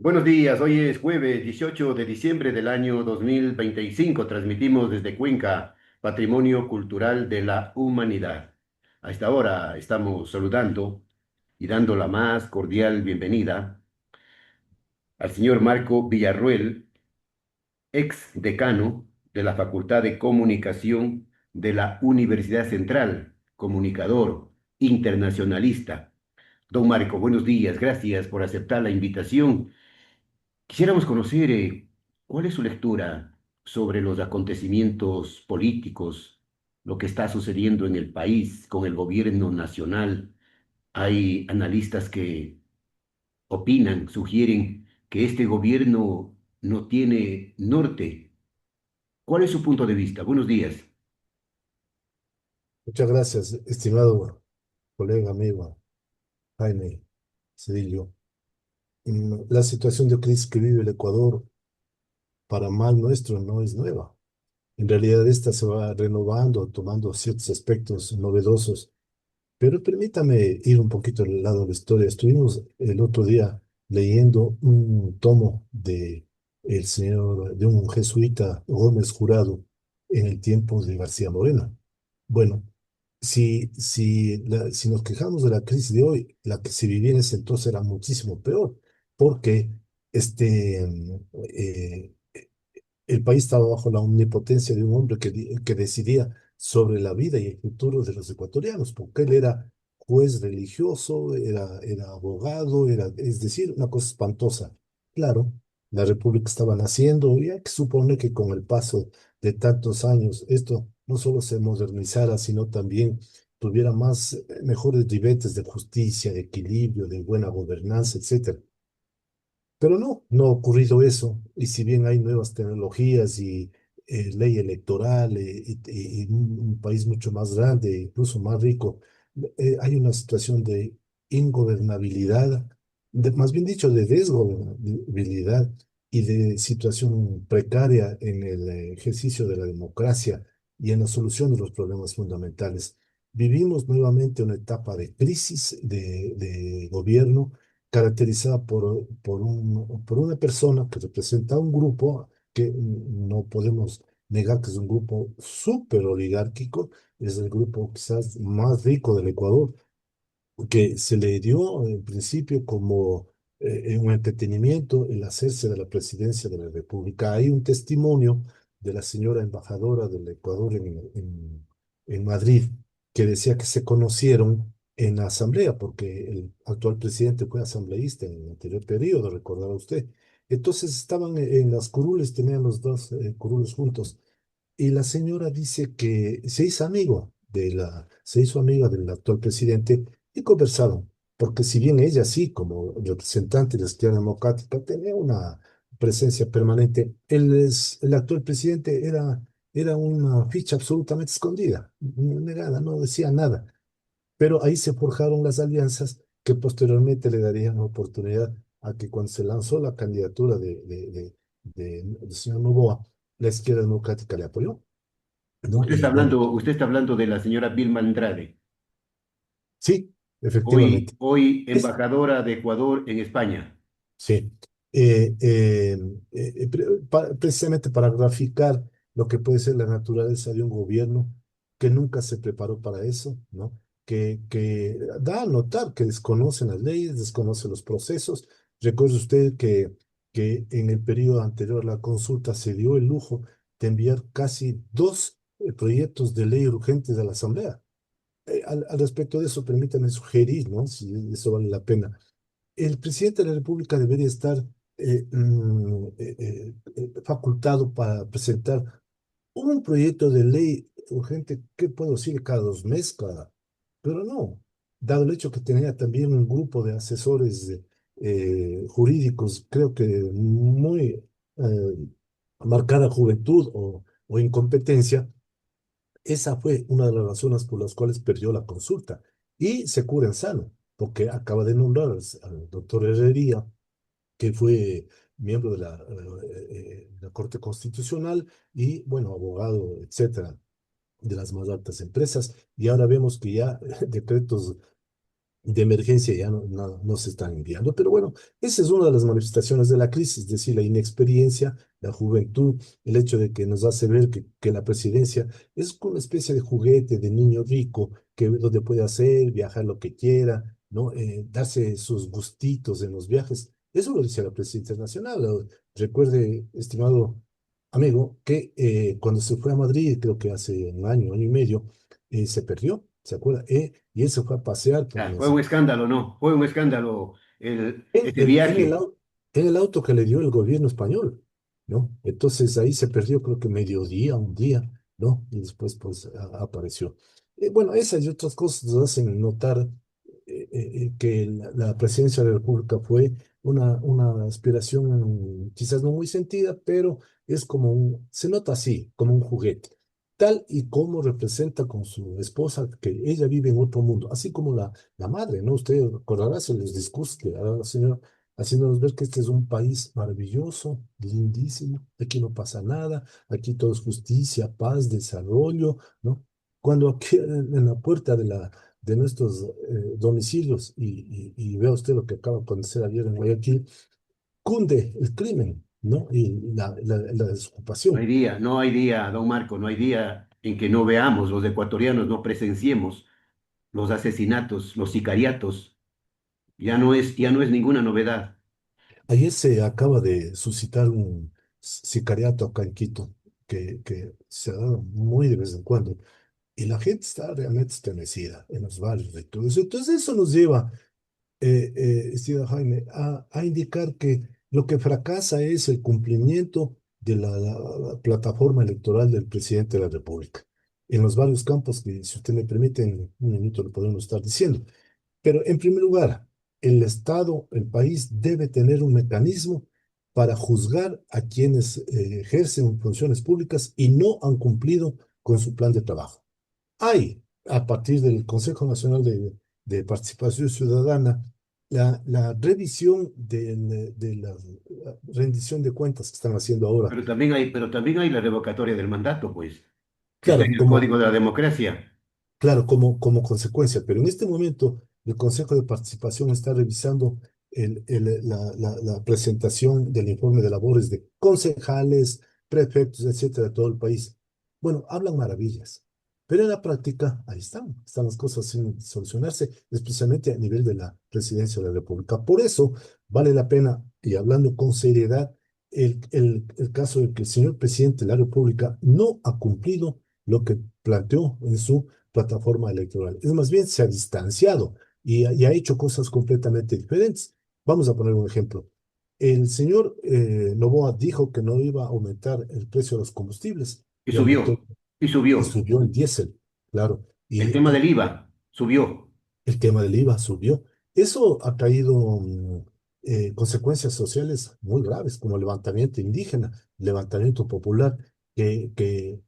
Buenos días, hoy es jueves 18 de diciembre del año 2025. Transmitimos desde Cuenca, Patrimonio Cultural de la Humanidad. A esta hora estamos saludando y dando la más cordial bienvenida al señor Marco Villarruel, ex decano de la Facultad de Comunicación de la Universidad Central, comunicador, internacionalista. Don Marco, buenos días, gracias por aceptar la invitación. Quisiéramos conocer cuál es su lectura sobre los acontecimientos políticos, lo que está sucediendo en el país con el gobierno nacional. Hay analistas que opinan, sugieren que este gobierno no tiene norte. ¿Cuál es su punto de vista? Buenos días. Muchas gracias, estimado colega, amigo Jaime Cedillo. La situación de crisis que vive el Ecuador, para mal nuestro, no es nueva. En realidad, esta se va renovando, tomando ciertos aspectos novedosos. Pero permítame ir un poquito al lado de la historia. Estuvimos el otro día leyendo un tomo de un jesuita Gómez Jurado en el tiempo de García Moreno. Bueno, si nos quejamos de la crisis de hoy, la que se vivía en ese entonces era muchísimo peor, porque este, eh, el país estaba bajo la omnipotencia de un hombre que decidía sobre la vida y el futuro de los ecuatorianos, porque él era juez religioso, era abogado, es decir, una cosa espantosa. Claro, la república estaba naciendo y hay que suponer que con el paso de tantos años esto no solo se modernizara, sino también tuviera mejores ribetes de justicia, de equilibrio, de buena gobernanza, etcétera. Pero no ha ocurrido eso. Y si bien hay nuevas tecnologías y ley electoral y un país mucho más grande, incluso más rico, hay una situación de ingobernabilidad, más bien dicho, de desgobernabilidad y de situación precaria en el ejercicio de la democracia y en la solución de los problemas fundamentales. Vivimos nuevamente una etapa de crisis de gobierno caracterizada por una persona que representa un grupo que no podemos negar que es un grupo súper oligárquico, es el grupo quizás más rico del Ecuador, que se le dio en principio como un entretenimiento el hacerse de la presidencia de la República. Hay un testimonio de la señora embajadora del Ecuador en Madrid que decía que se conocieron en la asamblea, porque el actual presidente fue asambleísta en el anterior periodo, recordará usted. Entonces estaban en las curules, tenían los dos curules juntos, y la señora dice que se hizo amiga del actual presidente y conversaron, porque si bien ella sí, como representante de la izquierda democrática, tenía una presencia permanente, el actual presidente era una ficha absolutamente escondida, negada, no decía nada. Pero ahí se forjaron las alianzas que posteriormente le darían oportunidad a que cuando se lanzó la candidatura del señor Noboa, la izquierda democrática le apoyó, ¿no? Y bueno, Usted está hablando de la señora Vilma Andrade, sí, hoy, efectivamente. hoy Es, embajadora de Ecuador en España. sí. Precisamente para graficar lo que puede ser la naturaleza de un gobierno que nunca se preparó para eso, ¿no? Que da a notar que desconocen las leyes, desconocen los procesos. Recuerde usted que en el periodo anterior a la consulta se dio el lujo de enviar casi dos proyectos de ley urgentes a la Asamblea. Al respecto de eso, permítame sugerir, ¿no? Si eso vale la pena. El presidente de la República debería estar facultado para presentar un proyecto de ley urgente, ¿qué puedo decir? Cada 2 meses, pero no, dado el hecho que tenía también un grupo de asesores jurídicos, creo que muy marcada juventud o incompetencia, esa fue una de las razones por las cuales perdió la consulta y se cura en sano, porque acaba de nombrar al doctor Herrería, que fue miembro de la Corte Constitucional y, bueno, abogado, etcétera, de las más altas empresas. Y ahora vemos que ya decretos de emergencia ya no se están enviando. Pero bueno, esa es una de las manifestaciones de la crisis, es decir, la inexperiencia, la juventud, el hecho de que nos hace ver que la presidencia es como una especie de juguete de niño rico, que donde puede hacer, viajar lo que quiera, ¿no? Darse sus gustitos en los viajes. Eso lo dice la presidencia nacional. Recuerde, estimado amigo, que cuando se fue a Madrid, creo que hace un año y medio, se perdió, ¿se acuerda? Y él se fue a pasear por Ah, una fue un escándalo, ¿no? Fue un escándalo en ese el, en el, viaje. au- en el auto que le dio el gobierno español, ¿no? Entonces ahí se perdió, creo que mediodía, un día, ¿no? Y después pues apareció. Bueno, esas y otras cosas nos hacen notar que la presidencia de la República fue una aspiración quizás no muy sentida, pero es como se nota así, como un juguete. Tal y como representa con su esposa, que ella vive en otro mundo, así como la madre, ¿no? Usted recordará los discursos que da la señora, haciéndonos ver que este es un país maravilloso, lindísimo, aquí no pasa nada, aquí todo es justicia, paz, desarrollo, ¿no? Cuando aquí en la puerta de nuestros domicilios, y vea usted lo que acaba de acontecer ayer en Guayaquil, cunde el crimen, ¿no? Y la No hay desocupación. día, no hay día, don Marco, no hay día en que no veamos, los ecuatorianos no presenciemos los asesinatos, los sicariatos. Ya no es ninguna novedad. Ayer se acaba de suscitar un sicariato acá en Quito, que se ha dado muy de vez en cuando, y la gente está realmente estremecida en los barrios y todo eso. Entonces eso nos lleva, estimado Jaime, a indicar que lo que fracasa es el cumplimiento de la plataforma electoral del presidente de la República, en los varios campos que, si usted me permite, en un minuto lo podemos estar diciendo. Pero en primer lugar, el Estado, el país debe tener un mecanismo para juzgar a quienes ejercen funciones públicas y no han cumplido con su plan de trabajo. Hay, a partir del Consejo Nacional de Participación Ciudadana, la revisión de la rendición de cuentas que están haciendo ahora. Pero también hay la revocatoria del mandato, pues, que está Claro, en el Código de la Democracia. claro, como consecuencia, pero en este momento el Consejo de Participación está revisando la presentación del informe de labores de concejales, prefectos, etcétera, de todo el país. Bueno, hablan maravillas, pero en la práctica ahí están las cosas sin solucionarse, especialmente a nivel de la presidencia de la República. Por eso vale la pena, y hablando con seriedad, el caso de que el señor presidente de la República no ha cumplido lo que planteó en su plataforma electoral. Es más bien, se ha distanciado y ha hecho cosas completamente diferentes. Vamos a poner un ejemplo. El señor Noboa dijo que no iba a aumentar el precio de los combustibles Y y aumentó subió, y y subió. subió el diésel, claro. El tema del IVA subió. El tema del IVA subió. Eso ha traído consecuencias sociales muy graves, como el levantamiento indígena, levantamiento popular, que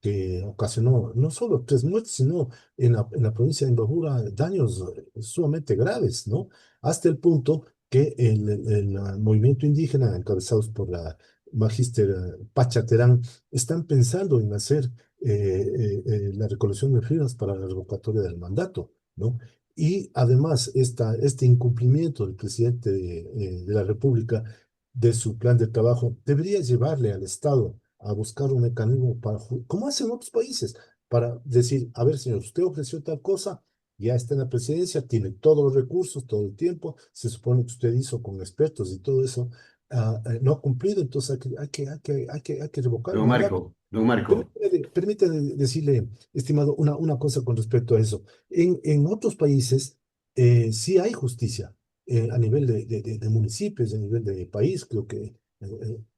ocasionó no solo 3 muertes, sino en la provincia de Imbabura daños sumamente graves, ¿no? Hasta el punto que el movimiento indígena, encabezados por la magíster Pacha Terán, están pensando en hacer la recolección de firmas para la revocatoria del mandato, ¿no? Y además, este incumplimiento del presidente de la República de su plan de trabajo debería llevarle al Estado a buscar un mecanismo para, como hacen otros países, para decir, a ver, señor, usted ofreció tal cosa, ya está en la presidencia, tiene todos los recursos, todo el tiempo, se supone que usted hizo con expertos y todo eso, no ha cumplido, entonces hay que revocar el mandato. Don Marco, Permítame decirle, estimado, una cosa con respecto a eso. En otros países sí hay justicia a nivel de municipios, a nivel de país, creo que,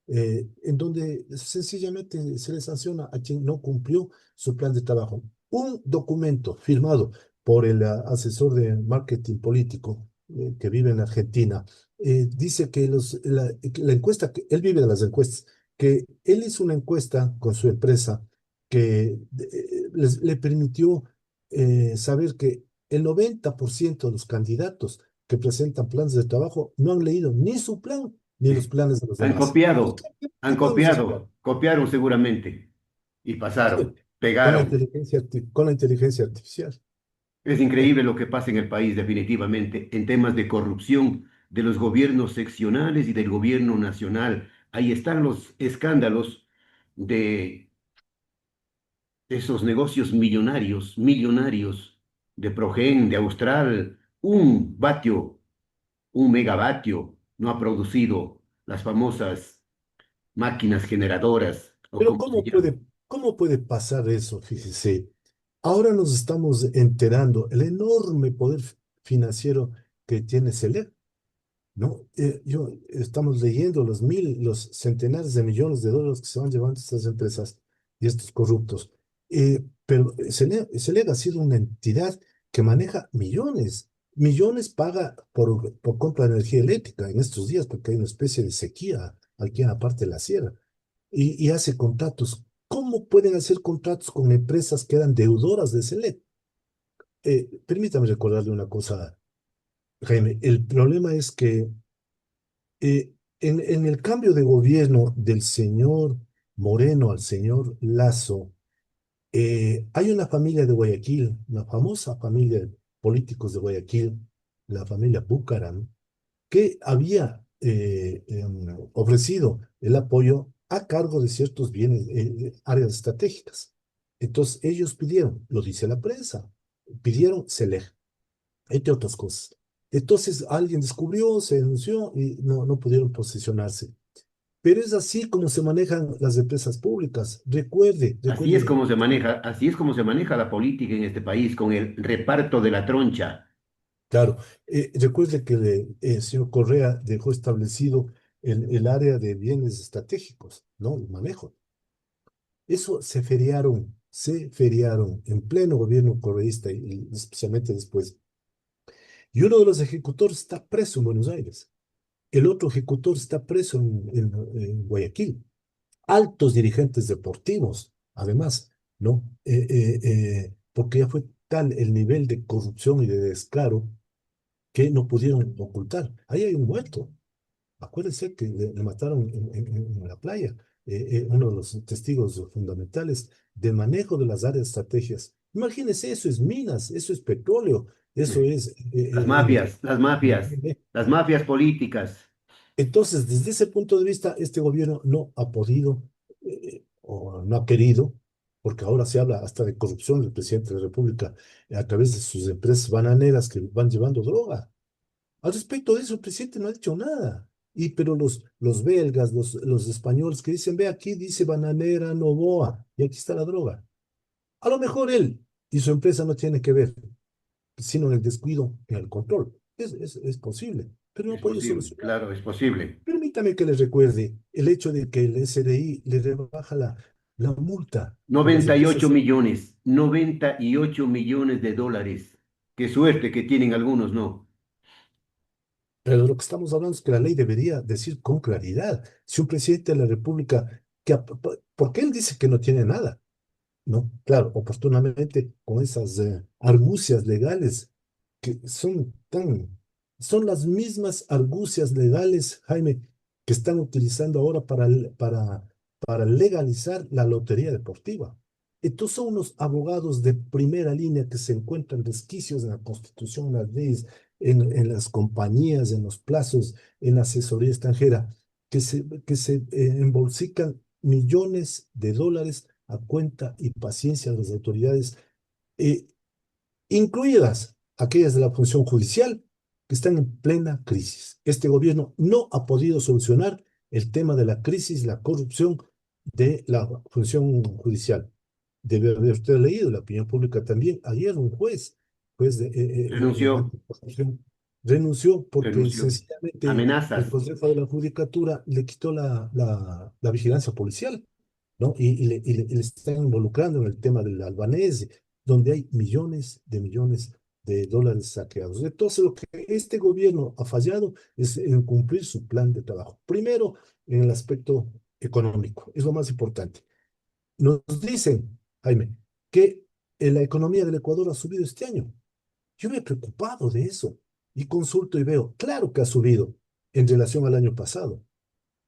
en donde sencillamente se le sanciona a quien no cumplió su plan de trabajo. Un documento firmado por el asesor de marketing político que vive en Argentina dice que la encuesta, que él vive de las encuestas, que él hizo una encuesta con su empresa que le permitió saber que el 90% de los candidatos que presentan planes de trabajo no han leído ni su plan ni los eh, planes de los han demás. Entonces, copiado, ¿qué han podemos esperar? copiaron seguramente y Sí, pasaron, con la pegaron. inteligencia, con la inteligencia artificial. Es increíble lo que pasa en el país, definitivamente, en temas de corrupción de los gobiernos seccionales y del gobierno nacional. Ahí están los escándalos de esos negocios millonarios, millonarios de Progen, de Austral. Un vatio, un megavatio no ha producido las famosas máquinas generadoras, o Pero como se llama. cómo puede pasar eso? Fíjese, ahora nos estamos enterando el enorme poder financiero que tiene Selec, ¿no? Estamos leyendo los centenares de millones de dólares que se van llevando estas empresas y estos corruptos. Pero Selec ha sido una entidad que maneja millones. Millones paga por compra de energía eléctrica en estos días porque hay una especie de sequía aquí en la parte de la sierra y hace contratos. ¿Cómo pueden hacer contratos con empresas que eran deudoras de Selec? Permítame recordarle una cosa, Jaime. El problema es que en el cambio de gobierno del señor Moreno al señor Lazo, hay una familia de Guayaquil, una famosa familia de políticos de Guayaquil, la familia Bucaram, que había ofrecido el apoyo a cargo de ciertos bienes, áreas estratégicas. Entonces ellos pidieron, lo dice la prensa, pidieron Selej, entre otras cosas. Entonces alguien descubrió, se denunció y no pudieron posicionarse. Pero es así como se manejan las empresas públicas. Así es Recuerde, como se maneja, así es como se maneja la política en este país, con el reparto de la troncha. claro, recuerde que el señor Correa dejó establecido el área de bienes estratégicos, ¿no? El manejo. Eso se feriaron en pleno gobierno correísta y especialmente después. Y uno de los ejecutores está preso en Buenos Aires. El otro ejecutor está preso en Guayaquil. Altos dirigentes deportivos, además, ¿no? Porque ya fue tal el nivel de corrupción y de descaro que no pudieron ocultar. Ahí hay un muerto. Acuérdense que le mataron en la playa. Uno de los testigos fundamentales de manejo de las áreas estrategias. Imagínense, eso es minas, eso es petróleo, eso es Las mafias, las mafias, energía. las mafias políticas. Entonces, desde ese punto de vista, este gobierno no ha podido o no ha querido, porque ahora se habla hasta de corrupción del presidente de la República a través de sus empresas bananeras que van llevando droga. Al respecto de eso, el presidente no ha dicho nada. Pero los belgas, los españoles que dicen, ve aquí dice bananera Novoa y aquí está la droga. A lo mejor él y su empresa no tienen que ver, sino en el descuido, en el control. Es posible, pero no ha Es podido posible, solucionar. claro, es posible. Permítame que les recuerde el hecho de que el SRI le rebaja la multa a las 98 empresas. millones, 98 millones de dólares. Qué suerte que tienen algunos, ¿no? Pero de lo que estamos hablando es que la ley debería decir con claridad si un presidente de la República, porque él dice que no tiene nada, ¿no? Claro, oportunamente con esas argucias legales que son las mismas argucias legales, Jaime, que están utilizando ahora para legalizar la lotería deportiva. Estos son unos abogados de primera línea que se encuentran resquicios en la Constitución, en las leyes, en las compañías, en los plazos, en la asesoría extranjera, embolsican millones de dólares a cuenta y paciencia de las autoridades, eh, incluidas aquellas de la función judicial, que están en plena crisis. Este gobierno no ha podido solucionar el tema de la crisis, la corrupción de la función judicial. Debe haber usted leído la opinión pública también. Ayer un juez Renunció, anticorrupción, renunció porque renunció. sencillamente el Amenazas. Consejo de la Judicatura le quitó la vigilancia policial, ¿no? Y le están involucrando en el tema del albanés, donde hay millones de dólares saqueados. Entonces, lo que este gobierno ha fallado es en cumplir su plan de trabajo. Primero, en el aspecto económico, es lo más importante. Nos dicen, Jaime, que la economía del Ecuador ha subido este año. Yo me he preocupado de eso y consulto y veo, claro que ha subido en relación al año pasado.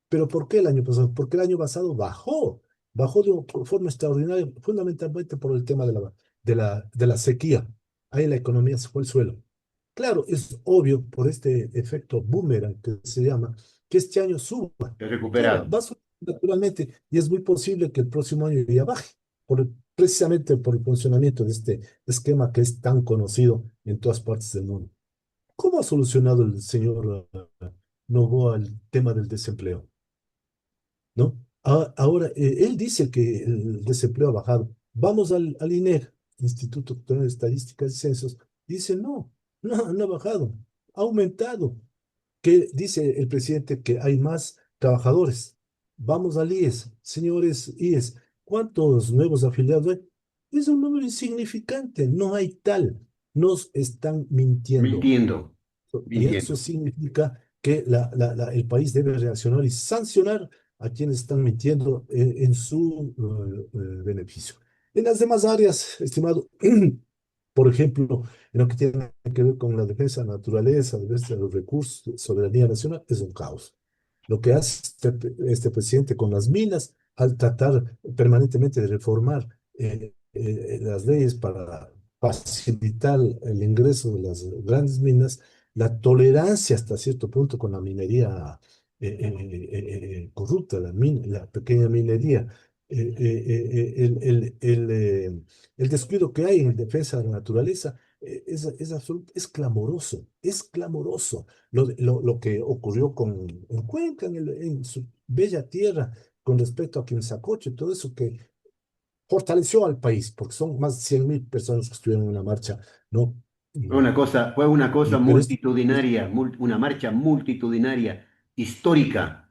¿Pero por qué el año pasado? Porque el año pasado bajó de una forma extraordinaria, fundamentalmente por el tema de la sequía. ahí la economía se fue al suelo. Claro, es obvio por este efecto boomerang que se llama, que este año suba. He Claro, recuperado. va a subir naturalmente y es muy posible que el próximo año ya baje, precisamente por el funcionamiento de este esquema que es tan conocido en todas partes del mundo. ¿Cómo ha solucionado el señor Noboa el tema del desempleo? ¿No? Ahora, él dice que el desempleo ha bajado. Vamos al INEC, Instituto Nacional de Estadísticas y Censos, y dice, no ha bajado, ha aumentado. Que dice el presidente que hay más trabajadores. Vamos al IES, señores IES, ¿cuántos nuevos afiliados hay? Es un número insignificante, no hay tal. Nos están mintiendo. Mintiendo, Y eso mintiendo. significa que el país debe reaccionar y sancionar a quienes están mintiendo en su beneficio. En las demás áreas, estimado, por ejemplo, en lo que tiene que ver con la defensa de la naturaleza, defensa de los recursos, soberanía nacional, es un caos. Lo que hace este presidente con las minas al tratar permanentemente de reformar las leyes para facilitar el ingreso de las grandes minas, la tolerancia hasta cierto punto con la minería corrupta, la pequeña minería, el descuido que hay en defensa de la naturaleza es clamoroso, es clamoroso. Lo que ocurrió en Cuenca, en su bella tierra, con respecto a Quimsacoche, todo eso que fortaleció al país, porque son más de 100.000 personas que estuvieron en la marcha, ¿no? Y, Fue una cosa pero multitudinaria, una marcha multitudinaria, histórica.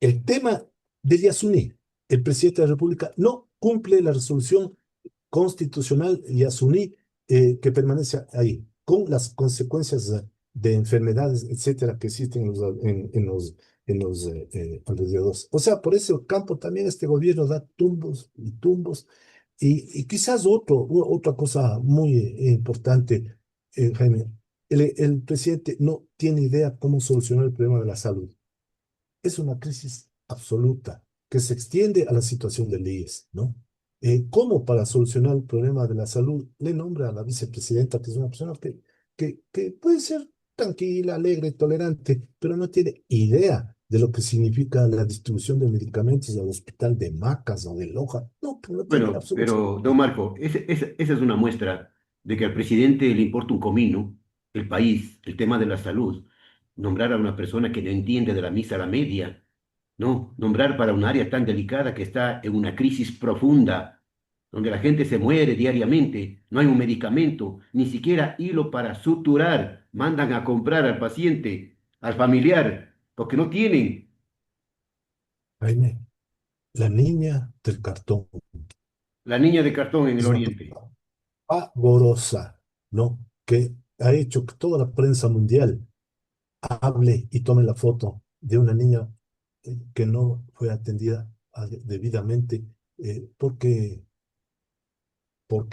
el tema de Yasuní, el presidente de la República no cumple la resolución constitucional Yasuní que permanece ahí, con las consecuencias de enfermedades, etcétera, que existen en los alrededores. O sea, por ese campo también este gobierno da tumbos y tumbos. Y quizás otra cosa muy importante, Jaime, el presidente no tiene idea cómo solucionar el problema de la salud. Es una crisis absoluta que se extiende a la situación del IES, ¿no? ¿Cómo para solucionar el problema de la salud le nombra a la vicepresidenta, que es una persona que puede ser tranquila, alegre, tolerante, pero no tiene idea de lo que significa la distribución de medicamentos al hospital de Macas o de Loja? No, pues no tiene Bueno, absolutamente pero, don idea. Marco, esa es una muestra de que al presidente le importa un comino el país, el tema de la salud. Nombrar a una persona que no entiende de la misa a la media, ¿no? Nombrar para un área tan delicada que está en una crisis profunda, donde la gente se muere diariamente, no hay un medicamento, ni siquiera hilo para suturar, mandan a comprar al paciente, al familiar, porque no tienen. Jaime, la niña del cartón La niña de cartón en el es una oriente. persona pavorosa, ¿no? Que ha hecho que toda la prensa mundial hable y tome la foto de una niña que no fue atendida debidamente porque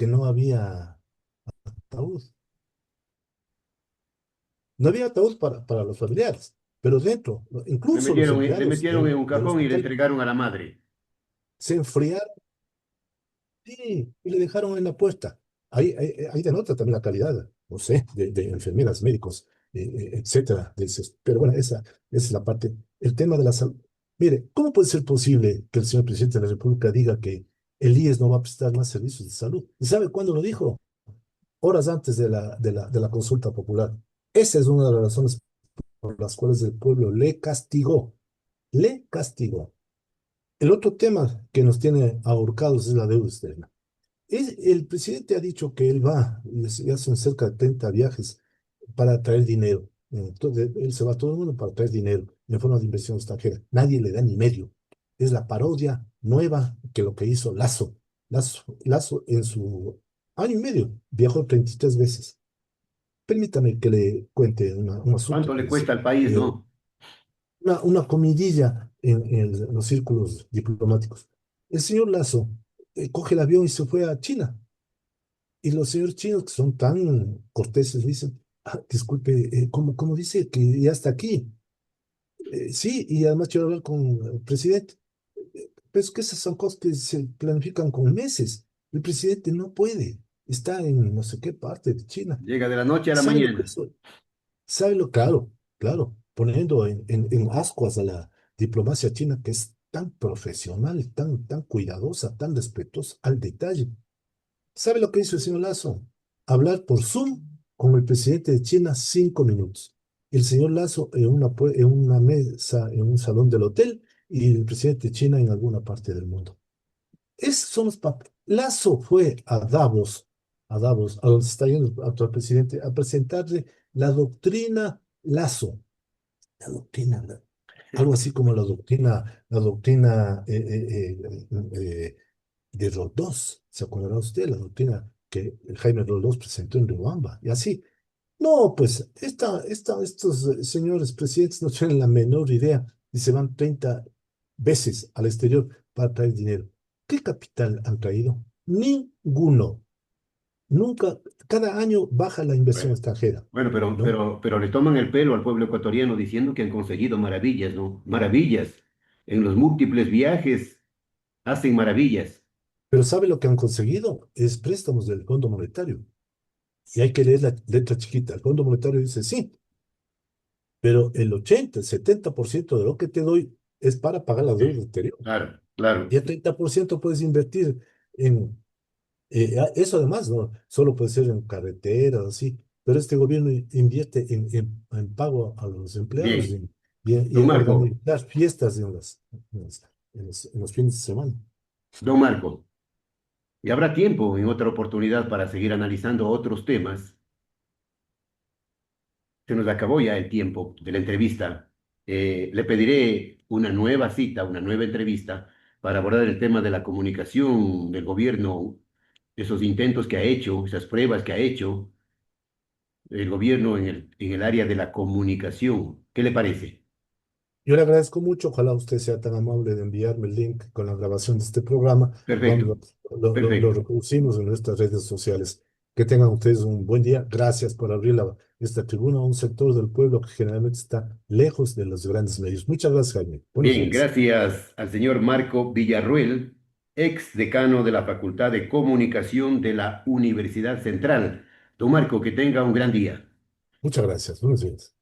no había ataúd. No había ataúd para los familiares, pero dentro, incluso los Le empleados metieron en un del cajón y le hospital entregaron a la madre. se enfriaron, sí, y le dejaron en la puerta. Ahí denota también la calidad, no sé, de enfermeras, médicos, etcétera. Pero bueno, esa es la parte. El tema de la salud. Mire, ¿cómo puede ser posible que el señor presidente de la República diga que el IES no va a prestar más servicios de salud? ¿Y sabe cuándo lo dijo? Horas antes de la consulta popular. Esa es una de las razones por las cuales el pueblo le castigó. Le castigó. El otro tema que nos tiene ahorcados es la deuda externa. El presidente ha dicho que él va, y hacen cerca de 30 viajes para traer dinero. Entonces, él se va a todo el mundo para traer dinero en forma de inversión extranjera. Nadie le da ni medio. Es la parodia nueva que lo que hizo Lazo. Lazo en su año y medio viajó 33 veces. Permítame que le cuente un asunto ¿Cuánto que le es cuesta al país, no? una comidilla en los círculos diplomáticos. El señor Lazo coge el avión y se fue a China. Y los señores chinos que son tan corteses dicen, disculpe, ¿cómo dice que ya está aquí? Sí, y además quiero hablar con el presidente. Pero es que esas son cosas que se planifican con meses. El presidente no puede. Está en no sé qué parte de China. Llega de la noche a la ¿Sabe lo que mañana. es? ¿Sabe lo claro? Claro, poniendo en ascuas a la diplomacia china, que es tan profesional, tan cuidadosa, tan respetuosa al detalle. ¿Sabe lo que hizo el señor Lazo? Hablar por Zoom con el presidente de China 5 minutos. El señor Lazo en una mesa, en un salón del hotel, y el presidente de China en alguna parte del mundo. Esos son los papeles. Lazo fue a Davos, a donde se está yendo el actual presidente, a presentarle la doctrina Lazo, la doctrina, algo así como la doctrina de Roldós. ¿Se acordará usted? La doctrina que Jaime Roldós presentó en Riobamba. Y así. No, pues estos señores presidentes no tienen la menor idea y se van 30 veces al exterior para traer dinero. ¿Qué capital han traído? Ninguno. Nunca, cada año baja la inversión Bueno, extranjera, bueno, ¿no? pero le toman el pelo al pueblo ecuatoriano diciendo que han conseguido maravillas, ¿no? Maravillas. En los múltiples viajes hacen maravillas. Pero ¿sabe lo que han conseguido? Es préstamos del Fondo Monetario. Y hay que leer la letra chiquita. El Fondo Monetario dice sí, pero el 80, el 70% de lo que te doy es para pagar la deuda Sí, anterior. claro, claro. Y el 30% puedes invertir en eso además, no, solo puede ser en carreteras, así, pero este gobierno invierte en pago a los empleados Bien. y Don en Marco, organizar fiestas en los fines de semana. don Marco, y habrá tiempo en otra oportunidad para seguir analizando otros temas. Se nos acabó ya el tiempo de la entrevista. Le pediré una nueva cita, una nueva entrevista para abordar el tema de la comunicación del gobierno, esos intentos que ha hecho, esas pruebas que ha hecho el gobierno en el área de la comunicación. ¿Qué le parece? Yo le agradezco mucho, ojalá usted sea tan amable de enviarme el link con la grabación de este programa, Perfecto, cuando lo perfecto. reproducimos en nuestras redes sociales. Que tengan ustedes un buen día. Gracias por abrir esta tribuna a un sector del pueblo que generalmente está lejos de los grandes medios. Muchas gracias, Jaime. Buenos Bien, días. gracias al señor Marco Villarruel, ex decano de la Facultad de Comunicación de la Universidad Central. Don Marco, que tenga un gran día. Muchas gracias. Buenos días.